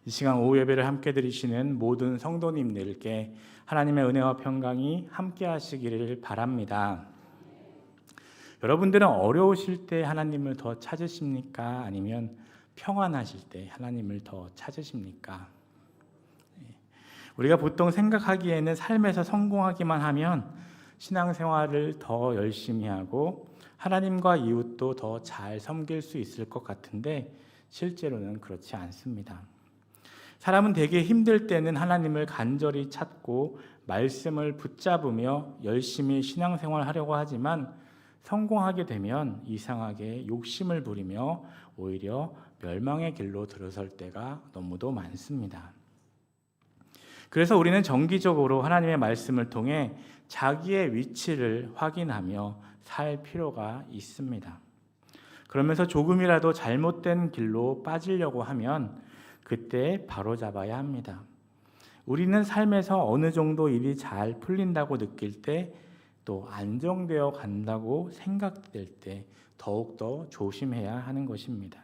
이 시간 오후 예배를 함께 드리시는 모든 성도님들께 하나님의 은혜와 평강이 함께 하시기를 바랍니다. 여러분들은 어려우실 때 하나님을 더 찾으십니까? 아니면 평안하실 때 하나님을 더 찾으십니까? 우리가 보통 생각하기에는 삶에서 성공하기만 하면 신앙생활을 더 열심히 하고 하나님과 이웃도 더 잘 섬길 수 있을 것 같은데 실제로는 그렇지 않습니다. 사람은 되게 힘들 때는 하나님을 간절히 찾고 말씀을 붙잡으며 열심히 신앙생활을 하려고 하지만 성공하게 되면 이상하게 욕심을 부리며 오히려 멸망의 길로 들어설 때가 너무도 많습니다. 그래서 우리는 정기적으로 하나님의 말씀을 통해 자기의 위치를 확인하며 살 필요가 있습니다. 그러면서 조금이라도 잘못된 길로 빠지려고 하면 그때 바로잡아야 합니다. 우리는 삶에서 어느 정도 일이 잘 풀린다고 느낄 때, 또 안정되어 간다고 생각될 때 더욱더 조심해야 하는 것입니다.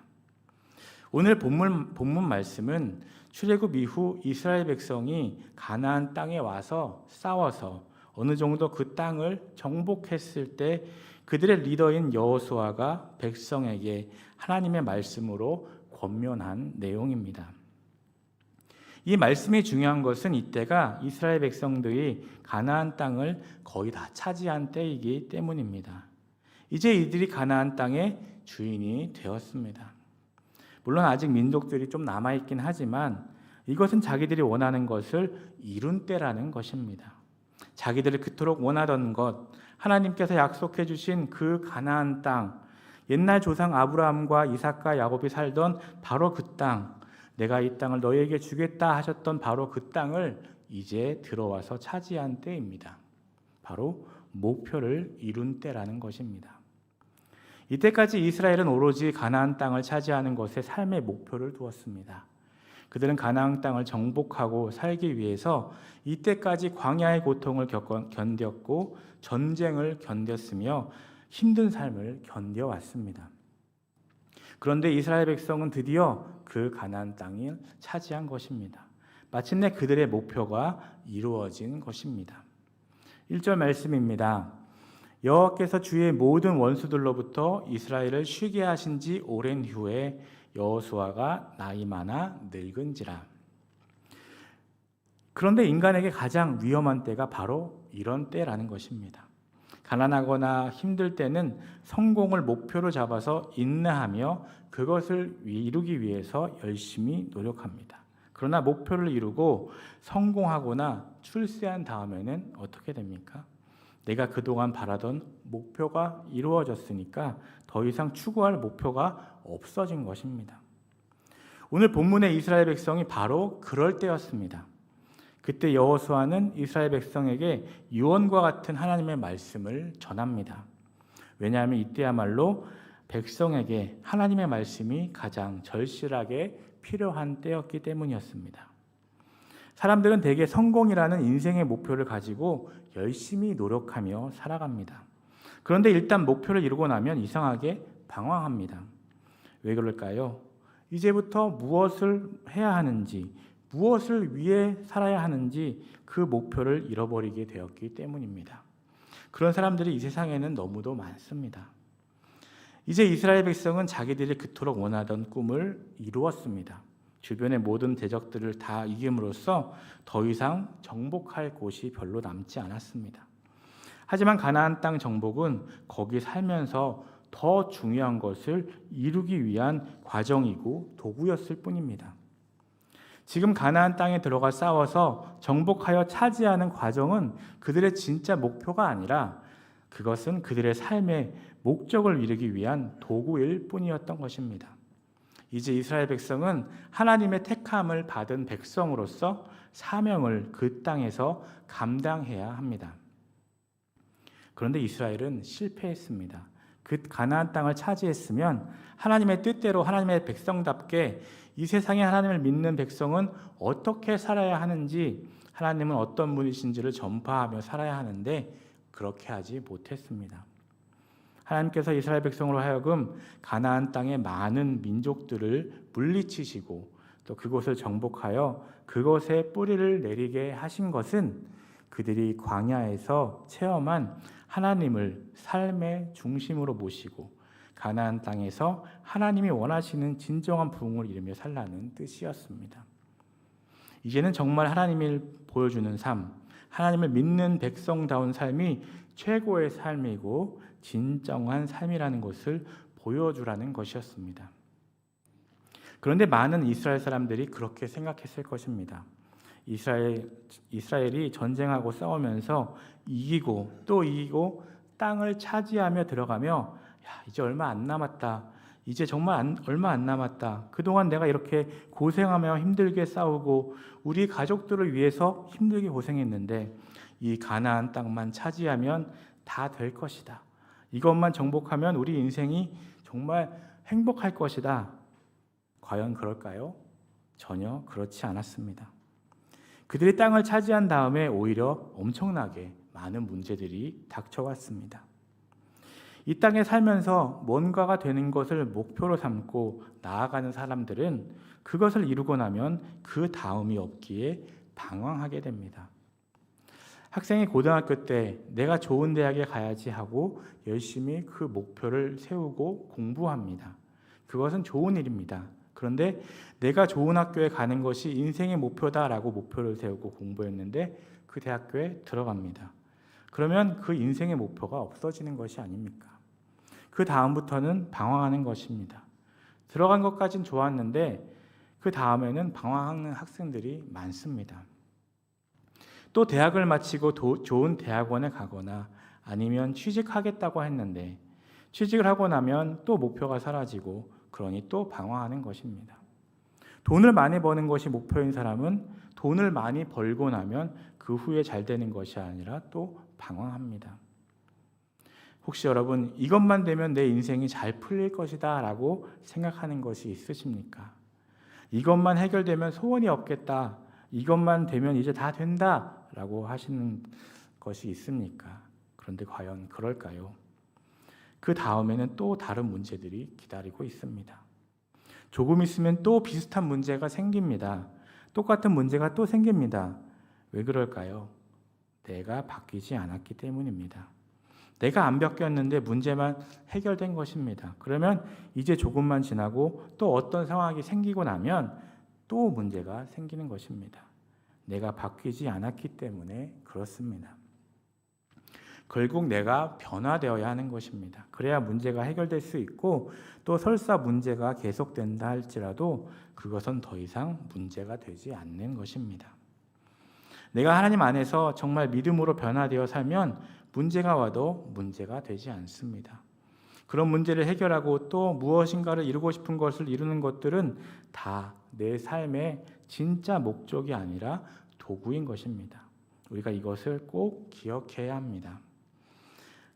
오늘 본문 말씀은 출애굽 이후 이스라엘 백성이 가나안 땅에 와서 싸워서 어느 정도 그 땅을 정복했을 때 그들의 리더인 여호수아가 백성에게 하나님의 말씀으로 권면한 내용입니다. 이 말씀이 중요한 것은 이때가 이스라엘 백성들이 가나안 땅을 거의 다 차지한 때이기 때문입니다. 이제 이들이 가나안 땅의 주인이 되었습니다. 물론 아직 민족들이 좀 남아있긴 하지만 이것은 자기들이 원하는 것을 이룬 때라는 것입니다. 자기들이 그토록 원하던 것, 하나님께서 약속해 주신 그 가나안 땅, 옛날 조상 아브라함과 이삭과 야곱이 살던 바로 그 땅, 내가 이 땅을 너희에게 주겠다 하셨던 바로 그 땅을 이제 들어와서 차지한 때입니다. 바로 목표를 이룬 때라는 것입니다. 이때까지 이스라엘은 오로지 가나안 땅을 차지하는 것에 삶의 목표를 두었습니다. 그들은 가나안 땅을 정복하고 살기 위해서 이때까지 광야의 고통을 견뎠고 전쟁을 견뎠으며 힘든 삶을 견뎌왔습니다. 그런데 이스라엘 백성은 드디어 그 가나안 땅을 차지한 것입니다. 마침내 그들의 목표가 이루어진 것입니다. 1절 말씀입니다. 여호와께서 주의 모든 원수들로부터 이스라엘을 쉬게 하신 지 오랜 후에 여호수아가 나이 많아 늙은지라. 그런데 인간에게 가장 위험한 때가 바로 이런 때라는 것입니다. 가난하거나 힘들 때는 성공을 목표로 잡아서 인내하며 그것을 이루기 위해서 열심히 노력합니다. 그러나 목표를 이루고 성공하거나 출세한 다음에는 어떻게 됩니까? 내가 그동안 바라던 목표가 이루어졌으니까 더 이상 추구할 목표가 없어진 것입니다. 오늘 본문의 이스라엘 백성이 바로 그럴 때였습니다. 그때 여호수아는 이스라엘 백성에게 유언과 같은 하나님의 말씀을 전합니다. 왜냐하면 이때야말로 백성에게 하나님의 말씀이 가장 절실하게 필요한 때였기 때문이었습니다. 사람들은 대개 성공이라는 인생의 목표를 가지고 열심히 노력하며 살아갑니다. 그런데 일단 목표를 이루고 나면 이상하게 방황합니다. 왜 그럴까요? 이제부터 무엇을 해야 하는지, 무엇을 위해 살아야 하는지 그 목표를 잃어버리게 되었기 때문입니다. 그런 사람들이 이 세상에는 너무도 많습니다. 이제 이스라엘 백성은 자기들이 그토록 원하던 꿈을 이루었습니다. 주변의 모든 대적들을 다 이김으로써 더 이상 정복할 곳이 별로 남지 않았습니다. 하지만 가나안 땅 정복은 거기 살면서 더 중요한 것을 이루기 위한 과정이고 도구였을 뿐입니다. 지금 가나안 땅에 들어가 싸워서 정복하여 차지하는 과정은 그들의 진짜 목표가 아니라 그것은 그들의 삶의 목적을 이루기 위한 도구일 뿐이었던 것입니다. 이제 이스라엘 백성은 하나님의 택함을 받은 백성으로서 사명을 그 땅에서 감당해야 합니다. 그런데 이스라엘은 실패했습니다. 그 가나안 땅을 차지했으면 하나님의 뜻대로 하나님의 백성답게 이 세상에 하나님을 믿는 백성은 어떻게 살아야 하는지, 하나님은 어떤 분이신지를 전파하며 살아야 하는데 그렇게 하지 못했습니다. 하나님께서 이스라엘 백성으로 하여금 가나안 땅의 많은 민족들을 물리치시고 또 그곳을 정복하여 그곳에 뿌리를 내리게 하신 것은 그들이 광야에서 체험한 하나님을 삶의 중심으로 모시고 가나안 땅에서 하나님이 원하시는 진정한 부흥을 이루며 살라는 뜻이었습니다. 이제는 정말 하나님을 보여주는 삶, 하나님을 믿는 백성다운 삶이 최고의 삶이고 진정한 삶이라는 것을 보여주라는 것이었습니다. 그런데 많은 이스라엘 사람들이 그렇게 생각했을 것입니다. 이스라엘이 전쟁하고 싸우면서 이기고 또 이기고 땅을 차지하며 들어가며 이제 얼마 안 남았다. 이제 정말 얼마 안 남았다. 그동안 내가 이렇게 고생하며 힘들게 싸우고 우리 가족들을 위해서 힘들게 고생했는데 이 가나안 땅만 차지하면 다 될 것이다. 이것만 정복하면 우리 인생이 정말 행복할 것이다. 과연 그럴까요? 전혀 그렇지 않았습니다. 그들이 땅을 차지한 다음에 오히려 엄청나게 많은 문제들이 닥쳐왔습니다. 이 땅에 살면서 뭔가가 되는 것을 목표로 삼고 나아가는 사람들은 그것을 이루고 나면 그 다음이 없기에 방황하게 됩니다. 학생이 고등학교 때 내가 좋은 대학에 가야지 하고 열심히 그 목표를 세우고 공부합니다. 그것은 좋은 일입니다. 그런데 내가 좋은 학교에 가는 것이 인생의 목표다라고 목표를 세우고 공부했는데 그 대학교에 들어갑니다. 그러면 그 인생의 목표가 없어지는 것이 아닙니까? 그 다음부터는 방황하는 것입니다. 들어간 것까진 좋았는데 그 다음에는 방황하는 학생들이 많습니다. 또 대학을 마치고 좋은 대학원에 가거나 아니면 취직하겠다고 했는데 취직을 하고 나면 또 목표가 사라지고 그러니 또 방황하는 것입니다. 돈을 많이 버는 것이 목표인 사람은 돈을 많이 벌고 나면 그 후에 잘 되는 것이 아니라 또 방황합니다. 혹시 여러분 이것만 되면 내 인생이 잘 풀릴 것이다 라고 생각하는 것이 있으십니까? 이것만 해결되면 소원이 없겠다. 이것만 되면 이제 다 된다 라고 하시는 것이 있습니까? 그런데 과연 그럴까요? 그 다음에는 또 다른 문제들이 기다리고 있습니다. 조금 있으면 또 비슷한 문제가 생깁니다. 똑같은 문제가 또 생깁니다. 왜 그럴까요? 내가 바뀌지 않았기 때문입니다. 내가 안 바뀌었는데 문제만 해결된 것입니다. 그러면 이제 조금만 지나고 또 어떤 상황이 생기고 나면 또 문제가 생기는 것입니다. 내가 바뀌지 않았기 때문에 그렇습니다. 결국 내가 변화되어야 하는 것입니다. 그래야 문제가 해결될 수 있고 또 설사 문제가 계속된다 할지라도 그것은 더 이상 문제가 되지 않는 것입니다. 내가 하나님 안에서 정말 믿음으로 변화되어 살면 문제가 와도 문제가 되지 않습니다. 그런 문제를 해결하고 또 무엇인가를 이루고 싶은 것을 이루는 것들은 다 내 삶의 진짜 목적이 아니라 도구인 것입니다. 우리가 이것을 꼭 기억해야 합니다.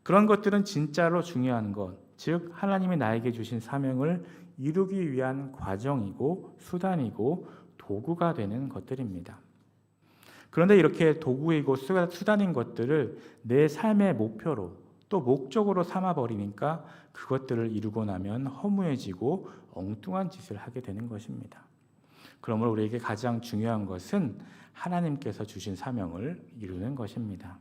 그런 것들은 진짜로 중요한 것, 즉 하나님이 나에게 주신 사명을 이루기 위한 과정이고 수단이고 도구가 되는 것들입니다. 그런데 이렇게 도구이고 수단인 것들을 내 삶의 목표로 또 목적으로 삼아버리니까 그것들을 이루고 나면 허무해지고 엉뚱한 짓을 하게 되는 것입니다. 그러므로 우리에게 가장 중요한 것은 하나님께서 주신 사명을 이루는 것입니다.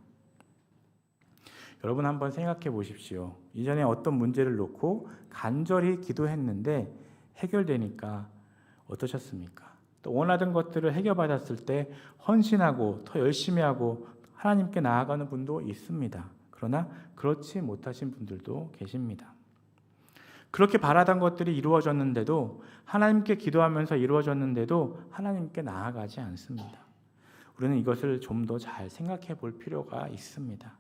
여러분 한번 생각해 보십시오. 이전에 어떤 문제를 놓고 간절히 기도했는데 해결되니까 어떠셨습니까? 또 원하던 것들을 해결받았을 때 헌신하고 더 열심히 하고 하나님께 나아가는 분도 있습니다. 그러나 그렇지 못하신 분들도 계십니다. 그렇게 바라던 것들이 이루어졌는데도 하나님께 기도하면서 이루어졌는데도 하나님께 나아가지 않습니다. 우리는 이것을 좀 더 잘 생각해 볼 필요가 있습니다.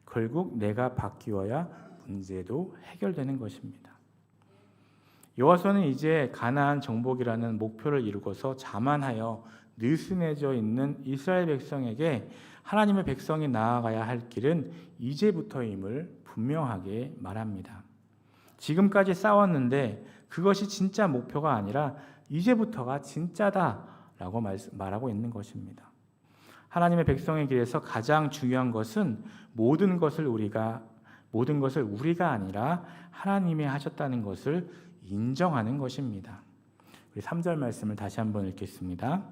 결국 내가 바뀌어야 문제도 해결되는 것입니다. 여호수아는 이제 가나안 정복이라는 목표를 이루고서 자만하여 느슨해져 있는 이스라엘 백성에게 하나님의 백성이 나아가야 할 길은 이제부터임을 분명하게 말합니다. 지금까지 싸웠는데 그것이 진짜 목표가 아니라 이제부터가 진짜다라고 말하고 있는 것입니다. 하나님의 백성의 길에서 가장 중요한 것은 모든 것을 우리가 아니라 하나님이 하셨다는 것을 인정하는 것입니다. 우리 3절 말씀을 다시 한번 읽겠습니다.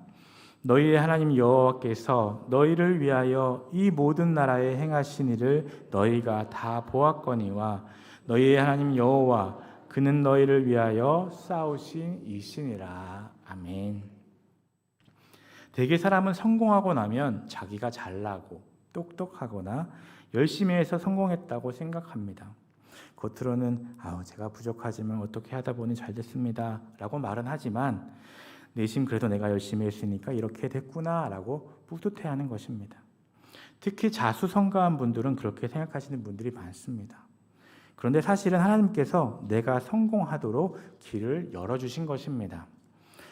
너희의 하나님 여호와께서 너희를 위하여 이 모든 나라에 행하신 일을 너희가 다 보았거니와 너희의 하나님 여호와 그는 너희를 위하여 싸우신 이시니라. 아멘. 대개 사람은 성공하고 나면 자기가 잘나고 똑똑하거나 열심히 해서 성공했다고 생각합니다. 겉으로는 제가 부족하지만 어떻게 하다 보니 잘 됐습니다 라고 말은 하지만 내심 그래도 내가 열심히 했으니까 이렇게 됐구나 라고 뿌듯해하는 것입니다. 특히 자수성가한 분들은 그렇게 생각하시는 분들이 많습니다. 그런데 사실은 하나님께서 내가 성공하도록 길을 열어주신 것입니다.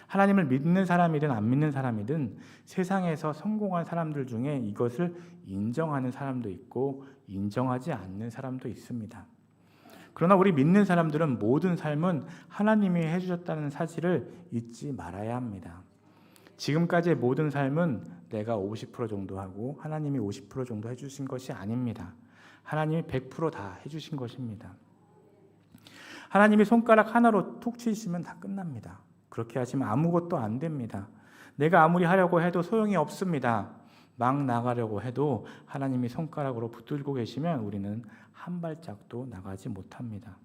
하나님을 믿는 사람이든 안 믿는 사람이든 세상에서 성공한 사람들 중에 이것을 인정하는 사람도 있고 인정하지 않는 사람도 있습니다. 그러나 우리 믿는 사람들은 모든 삶은 하나님이 해주셨다는 사실을 잊지 말아야 합니다. 지금까지의 모든 삶은 내가 50% 정도 하고 하나님이 50% 정도 해주신 것이 아닙니다. 하나님이 100% 다 해주신 것입니다. 하나님이 손가락 하나로 툭 치시면 다 끝납니다. 그렇게 하시면 아무것도 안 됩니다. 내가 아무리 하려고 해도 소용이 없습니다. 막 나가려고 해도 하나님이 손가락으로 붙들고 계시면 우리는 한 발짝도 나가지 못합니다.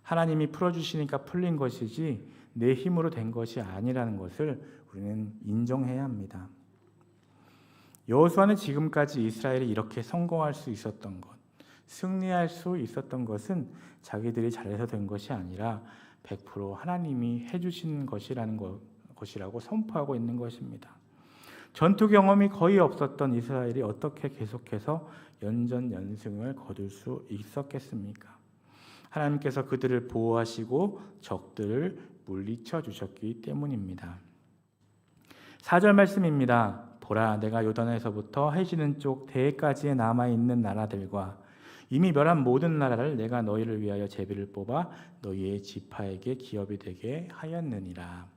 하나님이 풀어주시니까 풀린 것이지 내 힘으로 된 것이 아니라는 것을 우리는 인정해야 합니다. 여호수아는 지금까지 이스라엘이 이렇게 성공할 수 있었던 것, 승리할 수 있었던 것은 자기들이 잘해서 된 것이 아니라 100% 하나님이 해주신 것이라고 선포하고 있는 것입니다. 전투 경험이 거의 없었던 이스라엘이 어떻게 계속해서 연전연승을 거둘 수 있었겠습니까? 하나님께서 그들을 보호하시고 적들을 물리쳐 주셨기 때문입니다. 4절 말씀입니다. 보라, 내가 요단에서부터 해지는 쪽 대해까지에 남아있는 나라들과 이미 멸한 모든 나라를 내가 너희를 위하여 제비를 뽑아 너희의 지파에게 기업이 되게 하였느니라.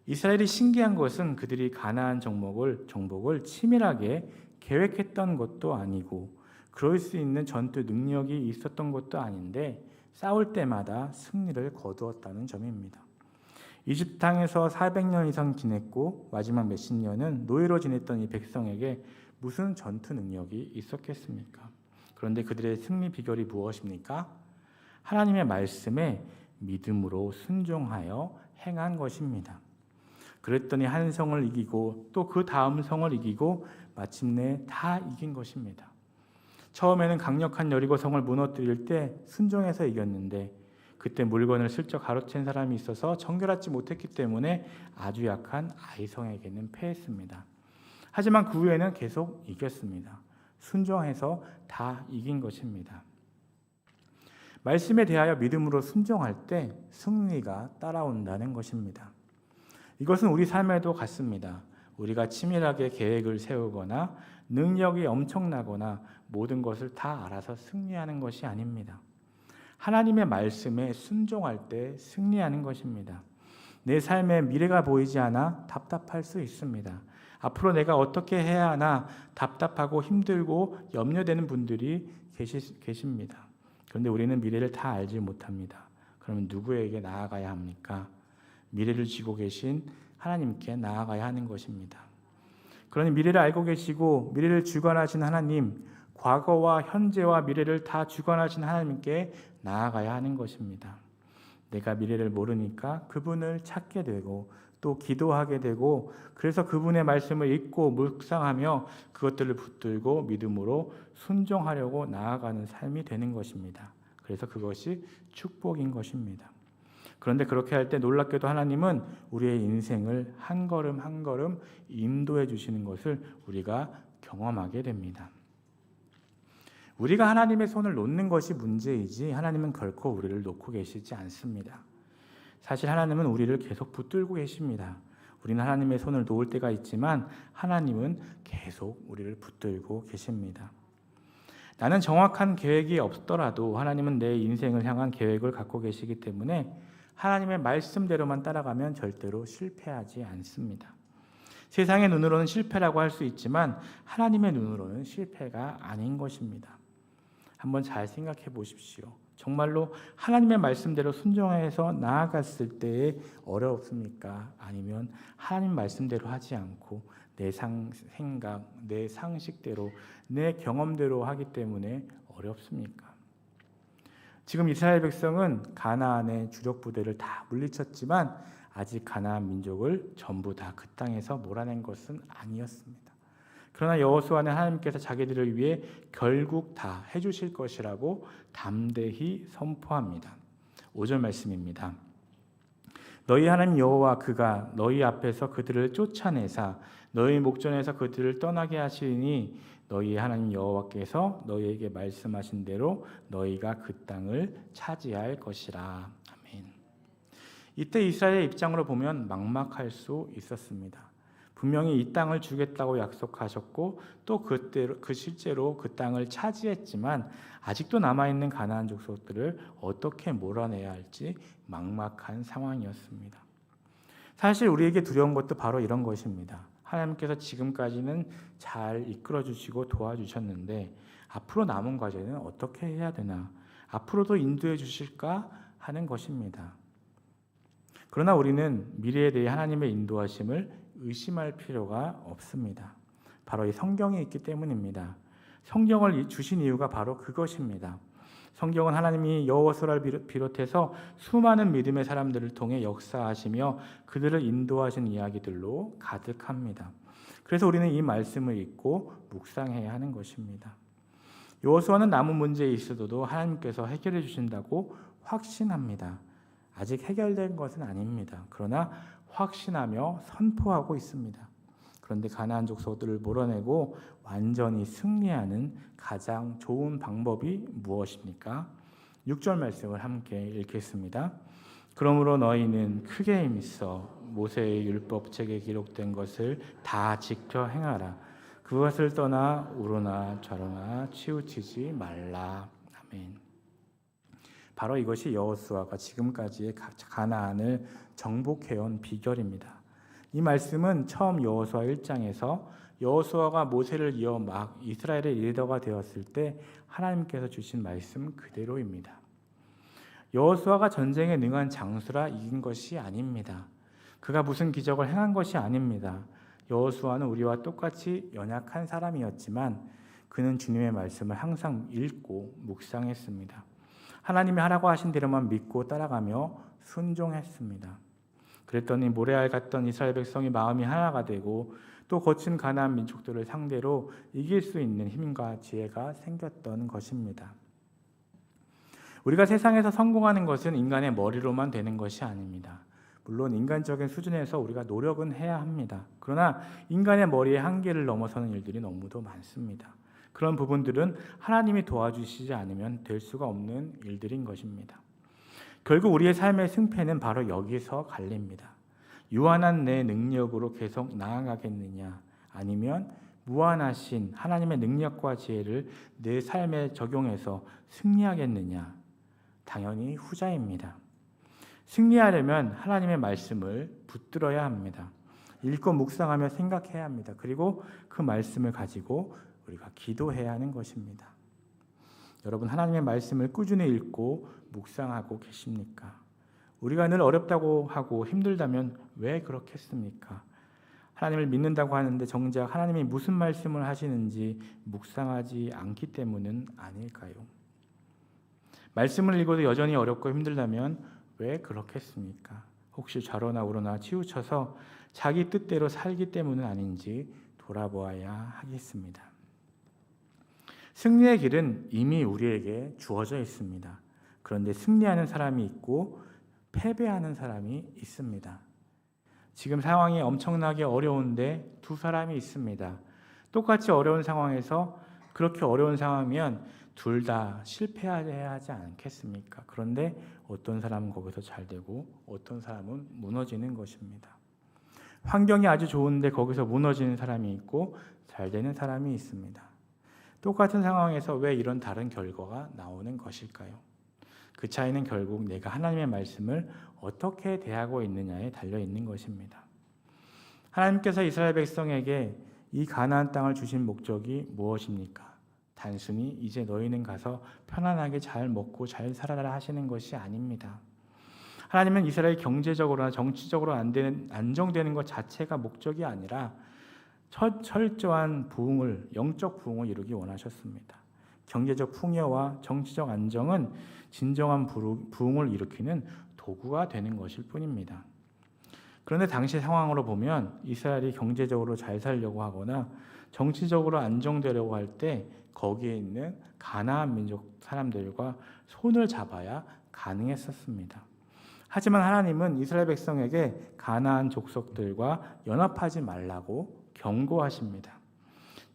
이스라엘이 신기한 것은 그들이 가나안 정복을 치밀하게 계획했던 것도 아니고 그럴 수 있는 전투 능력이 있었던 것도 아닌데 싸울 때마다 승리를 거두었다는 점입니다. 이집트 땅에서 400년 이상 지냈고 마지막 몇십 년은 노예로 지냈던 이 백성에게 무슨 전투 능력이 있었겠습니까? 그런데 그들의 승리 비결이 무엇입니까? 하나님의 말씀에 믿음으로 순종하여 행한 것입니다. 그랬더니 한 성을 이기고 또 그 다음 성을 이기고 마침내 다 이긴 것입니다. 처음에는 강력한 여리고 성을 무너뜨릴 때 순종해서 이겼는데 그때 물건을 슬쩍 가로챈 사람이 있어서 정결하지 못했기 때문에 아주 약한 아이성에게는 패했습니다. 하지만 그 후에는 계속 이겼습니다. 순종해서 다 이긴 것입니다. 말씀에 대하여 믿음으로 순종할 때 승리가 따라온다는 것입니다. 이것은 우리 삶에도 같습니다. 우리가 치밀하게 계획을 세우거나 능력이 엄청나거나 모든 것을 다 알아서 승리하는 것이 아닙니다. 하나님의 말씀에 순종할 때 승리하는 것입니다. 내 삶에 미래가 보이지 않아 답답할 수 있습니다. 앞으로 내가 어떻게 해야 하나 답답하고 힘들고 염려되는 분들이 계십니다. 그런데 우리는 미래를 다 알지 못합니다. 그러면 누구에게 나아가야 합니까? 미래를 쥐고 계신 하나님께 나아가야 하는 것입니다. 그러니 미래를 알고 계시고 미래를 주관하신 하나님, 과거와 현재와 미래를 다 주관하신 하나님께 나아가야 하는 것입니다. 내가 미래를 모르니까 그분을 찾게 되고 또 기도하게 되고 그래서 그분의 말씀을 읽고 묵상하며 그것들을 붙들고 믿음으로 순종하려고 나아가는 삶이 되는 것입니다. 그래서 그것이 축복인 것입니다. 그런데 그렇게 할 때 놀랍게도 하나님은 우리의 인생을 한 걸음 한 걸음 인도해 주시는 것을 우리가 경험하게 됩니다. 우리가 하나님의 손을 놓는 것이 문제이지 하나님은 결코 우리를 놓고 계시지 않습니다. 사실 하나님은 우리를 계속 붙들고 계십니다. 우리는 하나님의 손을 놓을 때가 있지만 하나님은 계속 우리를 붙들고 계십니다. 나는 정확한 계획이 없더라도 하나님은 내 인생을 향한 계획을 갖고 계시기 때문에 하나님의 말씀대로만 따라가면 절대로 실패하지 않습니다. 세상의 눈으로는 실패라고 할 수 있지만 하나님의 눈으로는 실패가 아닌 것입니다. 한번 잘 생각해 보십시오. 정말로 하나님의 말씀대로 순종해서 나아갔을 때에 어렵습니까? 아니면 하나님 말씀대로 하지 않고 내 생각, 내 상식대로, 내 경험대로 하기 때문에 어렵습니까? 지금 이스라엘 백성은 가나안의 주력 부대를 다 물리쳤지만 아직 가나안 민족을 전부 다 그 땅에서 몰아낸 것은 아니었습니다. 그러나 여호수아는 하나님께서 자기들을 위해 결국 다 해주실 것이라고 담대히 선포합니다. 5절 말씀입니다. 너희 하나님 여호와 그가 너희 앞에서 그들을 쫓아내사 너희 목전에서 그들을 떠나게 하시니 너희 하나님 여호와께서 너희에게 말씀하신 대로 너희가 그 땅을 차지할 것이라. 아멘. 이때 이스라엘의 입장으로 보면 막막할 수 있었습니다. 분명히 이 땅을 주겠다고 약속하셨고 또 실제로 그 땅을 차지했지만 아직도 남아있는 가나안 족속들을 어떻게 몰아내야 할지 막막한 상황이었습니다. 사실 우리에게 두려운 것도 바로 이런 것입니다. 하나님께서 지금까지는 잘 이끌어 주시고 도와주셨는데 앞으로 남은 과제는 어떻게 해야 되나? 앞으로도 인도해 주실까 하는 것입니다. 그러나 우리는 미래에 대해 하나님의 인도하심을 의심할 필요가 없습니다. 바로 이 성경에 있기 때문입니다. 성경을 주신 이유가 바로 그것입니다. 성경은 하나님이 여호수아를 비롯해서 수많은 믿음의 사람들을 통해 역사하시며 그들을 인도하신 이야기들로 가득합니다. 그래서 우리는 이 말씀을 읽고 묵상해야 하는 것입니다. 여호수아는 남은 문제에 있어도 하나님께서 해결해 주신다고 확신합니다. 아직 해결된 것은 아닙니다. 그러나 확신하며 선포하고 있습니다. 그런데 가나안 족속들을 몰아내고 완전히 승리하는 가장 좋은 방법이 무엇입니까? 6절 말씀을 함께 읽겠습니다. 그러므로 너희는 크게 힘써 모세의 율법책에 기록된 것을 다 지켜 행하라. 그것을 떠나 우로나 좌로나 치우치지 말라. 아멘. 바로 이것이 여호수아가 지금까지의 가나안을 정복해온 비결입니다. 이 말씀은 처음 여호수아 1장에서 여호수아가 모세를 이어 막 이스라엘의 리더가 되었을 때 하나님께서 주신 말씀 그대로입니다. 여호수아가 전쟁에 능한 장수라 이긴 것이 아닙니다. 그가 무슨 기적을 행한 것이 아닙니다. 여호수아는 우리와 똑같이 연약한 사람이었지만 그는 주님의 말씀을 항상 읽고 묵상했습니다. 하나님이 하라고 하신 대로만 믿고 따라가며 순종했습니다. 그랬더니 모레알 갔던 이스라엘 백성이 마음이 하나가 되고 또 거친 가나안 민족들을 상대로 이길 수 있는 힘과 지혜가 생겼던 것입니다. 우리가 세상에서 성공하는 것은 인간의 머리로만 되는 것이 아닙니다. 물론 인간적인 수준에서 우리가 노력은 해야 합니다. 그러나 인간의 머리의 한계를 넘어서는 일들이 너무도 많습니다. 그런 부분들은 하나님이 도와주시지 않으면 될 수가 없는 일들인 것입니다. 결국 우리의 삶의 승패는 바로 여기서 갈립니다. 유한한 내 능력으로 계속 나아가겠느냐, 아니면 무한하신 하나님의 능력과 지혜를 내 삶에 적용해서 승리하겠느냐, 당연히 후자입니다. 승리하려면 하나님의 말씀을 붙들어야 합니다. 읽고 묵상하며 생각해야 합니다. 그리고 그 말씀을 가지고 우리가 기도해야 하는 것입니다. 여러분, 하나님의 말씀을 꾸준히 읽고 묵상하고 계십니까? 우리가 늘 어렵다고 하고 힘들다면 왜 그렇겠습니까? 하나님을 믿는다고 하는데 정작 하나님이 무슨 말씀을 하시는지 묵상하지 않기 때문은 아닐까요? 말씀을 읽어도 여전히 어렵고 힘들다면 왜 그렇겠습니까? 혹시 좌로나 우로나 치우쳐서 자기 뜻대로 살기 때문은 아닌지 돌아보아야 하겠습니다. 승리의 길은 이미 우리에게 주어져 있습니다. 그런데 승리하는 사람이 있고 패배하는 사람이 있습니다. 지금 상황이 엄청나게 어려운데 두 사람이 있습니다. 똑같이 어려운 상황에서 그렇게 어려운 상황이면 둘 다 실패해야 하지 않겠습니까? 그런데 어떤 사람은 거기서 잘 되고 어떤 사람은 무너지는 것입니다. 환경이 아주 좋은데 거기서 무너지는 사람이 있고 잘 되는 사람이 있습니다. 똑같은 상황에서 왜 이런 다른 결과가 나오는 것일까요? 그 차이는 결국 내가 하나님의 말씀을 어떻게 대하고 있느냐에 달려 있는 것입니다. 하나님께서 이스라엘 백성에게 이 가나안 땅을 주신 목적이 무엇입니까? 단순히 이제 너희는 가서 편안하게 잘 먹고 잘 살아라 하시는 것이 아닙니다. 하나님은 이스라엘 경제적으로나 정치적으로 안정되는 것 자체가 목적이 아니라 철저한 부흥을, 영적 부흥을 이루기 원하셨습니다. 경제적 풍요와 정치적 안정은 진정한 부흥을 일으키는 도구가 되는 것일 뿐입니다. 그런데 당시 상황으로 보면 이스라엘이 경제적으로 잘 살려고 하거나 정치적으로 안정되려고 할 때 거기에 있는 가나안 민족 사람들과 손을 잡아야 가능했었습니다. 하지만 하나님은 이스라엘 백성에게 가나안 족속들과 연합하지 말라고 경고하십니다.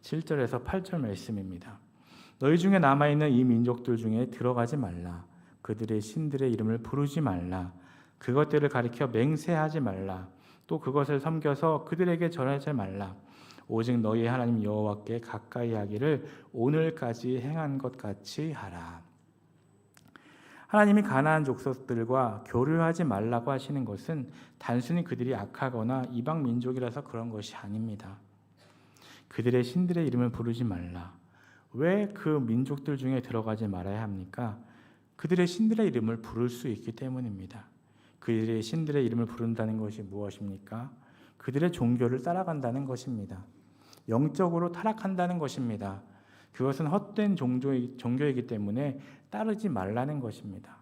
7절에서 8절 말씀입니다. 너희 중에 남아있는 이 민족들 중에 들어가지 말라. 그들의 신들의 이름을 부르지 말라. 그것들을 가리켜 맹세하지 말라. 또 그것을 섬겨서 그들에게 절하지 말라. 오직 너희 하나님 여호와께 가까이 하기를 오늘까지 행한 것 같이 하라. 하나님이 가나안 족속들과 교류하지 말라고 하시는 것은 단순히 그들이 악하거나 이방 민족이라서 그런 것이 아닙니다. 그들의 신들의 이름을 부르지 말라. 왜 그 민족들 중에 들어가지 말아야 합니까? 그들의 신들의 이름을 부를 수 있기 때문입니다. 그들의 신들의 이름을 부른다는 것이 무엇입니까? 그들의 종교를 따라간다는 것입니다. 영적으로 타락한다는 것입니다. 그것은 헛된 종교이기 때문에 따르지 말라는 것입니다.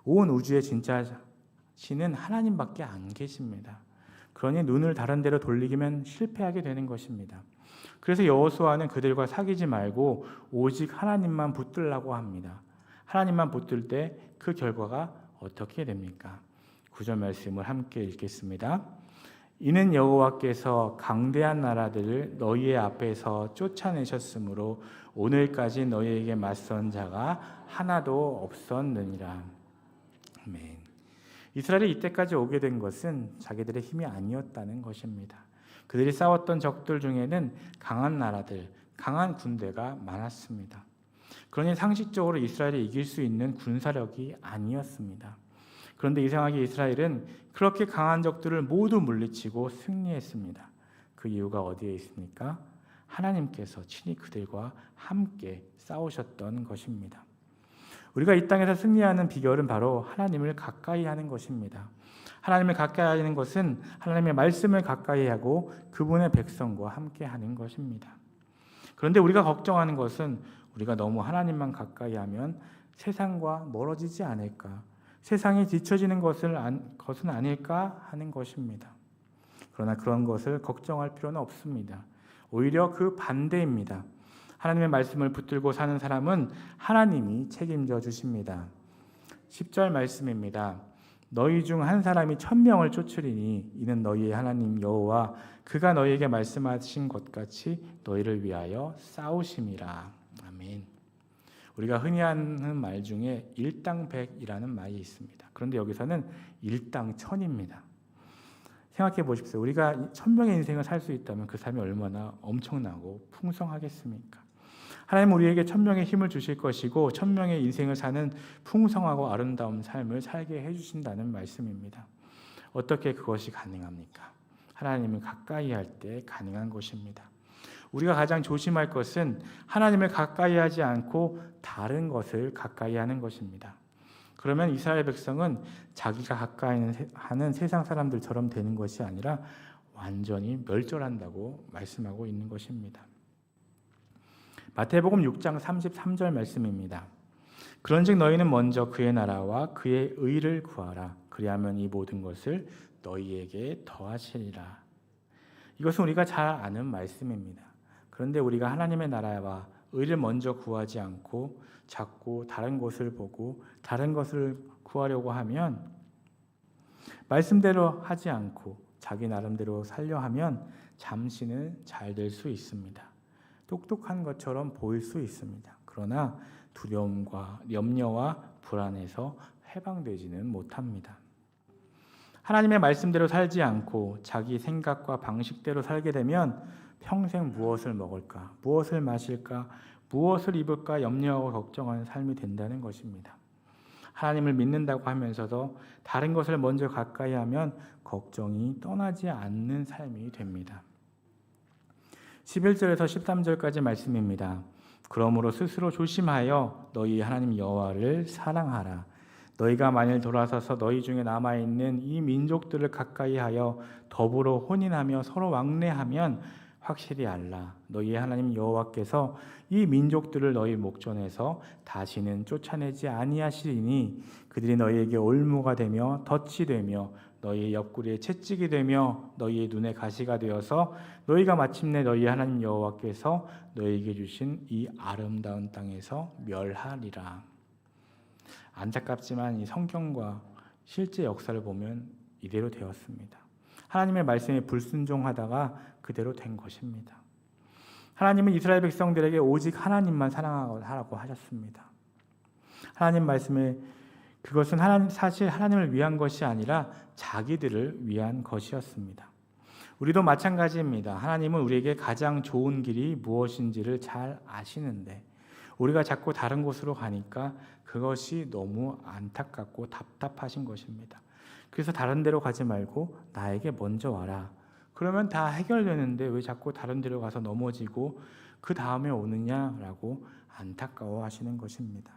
온 우주의 진짜 신은 하나님밖에 안 계십니다. 그러니 눈을 다른 데로 돌리기면 실패하게 되는 것입니다. 그래서 여호수아는 그들과 사귀지 말고 오직 하나님만 붙들라고 합니다. 하나님만 붙들 때 그 결과가 어떻게 됩니까? 9절 말씀을 함께 읽겠습니다. 이는 여호와께서 강대한 나라들을 너희의 앞에서 쫓아내셨으므로 오늘까지 너희에게 맞선 자가 하나도 없었느니라. 아멘. 이스라엘이 이때까지 오게 된 것은 자기들의 힘이 아니었다는 것입니다. 그들이 싸웠던 적들 중에는 강한 나라들, 강한 군대가 많았습니다. 그러니 상식적으로 이스라엘이 이길 수 있는 군사력이 아니었습니다. 그런데 이상하게 이스라엘은 그렇게 강한 적들을 모두 물리치고 승리했습니다. 그 이유가 어디에 있습니까? 하나님께서 친히 그들과 함께 싸우셨던 것입니다. 우리가 이 땅에서 승리하는 비결은 바로 하나님을 가까이 하는 것입니다. 하나님을 가까이 하는 것은 하나님의 말씀을 가까이 하고 그분의 백성과 함께 하는 것입니다. 그런데 우리가 걱정하는 것은 우리가 너무 하나님만 가까이 하면 세상과 멀어지지 않을까, 세상이 뒤처지는 것은 아닐까 하는 것입니다. 그러나 그런 것을 걱정할 필요는 없습니다. 오히려 그 반대입니다. 하나님의 말씀을 붙들고 사는 사람은 하나님이 책임져 주십니다. 10절 말씀입니다. 너희 중 한 사람이 1000명을 쫓으리니 이는 너희의 하나님 여호와 그가 너희에게 말씀하신 것 같이 너희를 위하여 싸우심이라. 아멘. 우리가 흔히 하는 말 중에 일당백이라는 말이 있습니다. 그런데 여기서는 일당천입니다. 생각해 보십시오. 우리가 1000명의 인생을 살 수 있다면 그 삶이 얼마나 엄청나고 풍성하겠습니까? 하나님은 우리에게 1000명의 힘을 주실 것이고 1000명의 인생을 사는 풍성하고 아름다운 삶을 살게 해주신다는 말씀입니다. 어떻게 그것이 가능합니까? 하나님을 가까이 할 때 가능한 것입니다. 우리가 가장 조심할 것은 하나님을 가까이 하지 않고 다른 것을 가까이 하는 것입니다. 그러면 이스라엘 백성은 자기가 가까이 하는 세상 사람들처럼 되는 것이 아니라 완전히 멸절한다고 말씀하고 있는 것입니다. 마태복음 6장 33절 말씀입니다. 그런즉 너희는 먼저 그의 나라와 그의 의를 구하라. 그리하면 이 모든 것을 너희에게 더하시리라. 이것은 우리가 잘 아는 말씀입니다. 그런데 우리가 하나님의 나라와 의를 먼저 구하지 않고 자꾸 다른 것을 보고 다른 것을 구하려고 하면, 말씀대로 하지 않고 자기 나름대로 살려 하면 잠시는 잘 될 수 있습니다. 똑똑한 것처럼 보일 수 있습니다. 그러나 두려움과 염려와 불안에서 해방되지는 못합니다. 하나님의 말씀대로 살지 않고 자기 생각과 방식대로 살게 되면 평생 무엇을 먹을까, 무엇을 마실까, 무엇을 입을까 염려하고 걱정하는 삶이 된다는 것입니다. 하나님을 믿는다고 하면서도 다른 것을 먼저 가까이 하면 걱정이 떠나지 않는 삶이 됩니다. 11절에서 13절까지 말씀입니다. 그러므로 스스로 조심하여 너희 하나님 여호와를 사랑하라. 너희가 만일 돌아서서 너희 중에 남아 있는 이 민족들을 가까이하여 더불어 혼인하며 서로 왕래하면 확실히 알라. 너희 하나님 여호와께서 이 민족들을 너희 목전에서 다시는 쫓아내지 아니하시리니 그들이 너희에게 올무가 되며 덫이 되며 너희의 옆구리에 채찍이 되며 너희의 눈에 가시가 되어서 너희가 마침내 너희 하나님 여호와께서 너희에게 주신 이 아름다운 땅에서 멸하리라. 안타깝지만 이 성경과 실제 역사를 보면 이대로 되었습니다. 하나님의 말씀에 불순종하다가 그대로 된 것입니다. 하나님은 이스라엘 백성들에게 오직 하나님만 사랑하라고 하셨습니다. 하나님 말씀에 그것은 사실 하나님을 위한 것이 아니라 자기들을 위한 것이었습니다. 우리도 마찬가지입니다. 하나님은 우리에게 가장 좋은 길이 무엇인지를 잘 아시는데 우리가 자꾸 다른 곳으로 가니까 그것이 너무 안타깝고 답답하신 것입니다. 그래서 다른 데로 가지 말고 나에게 먼저 와라. 그러면 다 해결되는데 왜 자꾸 다른 데로 가서 넘어지고 그 다음에 오느냐라고 안타까워하시는 것입니다.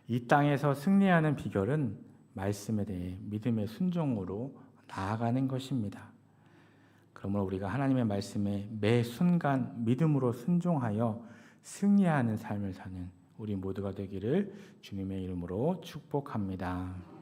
이 땅에서 승리하는 비결은 말씀에 대해 믿음의 순종으로 나아가는 것입니다. 그러므로 우리가 하나님의 말씀에 매 순간 믿음으로 순종하여 승리하는 삶을 사는 우리 모두가 되기를 주님의 이름으로 축복합니다.